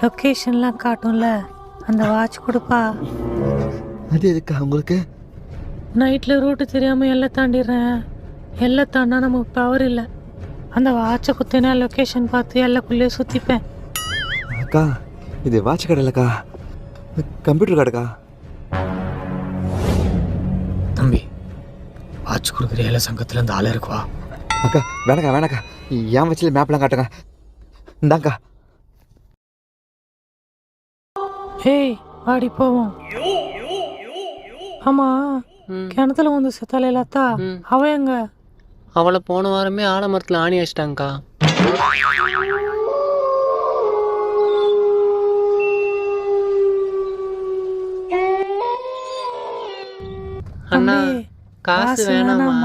லொக்கேஷன்லாம் காட்டும்ல, அந்த வாட்ச் கொடுப்பா. அது எதுக்கா உங்களுக்கு? நைட்டில் ரூட்டு தெரியாமல் எல்லாம் தாண்டிடுறேன். எல்லாம் தாண்டா நமக்கு பவர் இல்லை. அந்த வாட்சை குத்தினா லொக்கேஷன் பார்த்து எல்லாக்குள்ளேயே சுற்றிப்பேன். அக்கா இது வாட்ச் கடை இல்லைக்கா, கம்ப்யூட்டர் கடைக்கா. தம்பி, வாட்ச் கொடுக்குற ஏழை சங்கத்தில் இந்த ஆள் இருக்குவா? அக்கா வேணாக்கா வேணாக்கா, ஏன் வச்சுல மேப்லாம் காட்டுங்க. இந்தாக்கா. ஏய் வாடி போவோம். ஆமா, கிணத்துல வந்து செத்தாலே லத்தா, அவ எங்க? அவளை போன வாரமே ஆலமரத்தில் ஆணி வச்சிட்டாங்கக்கா. அண்ணா, காசு வேணாமா?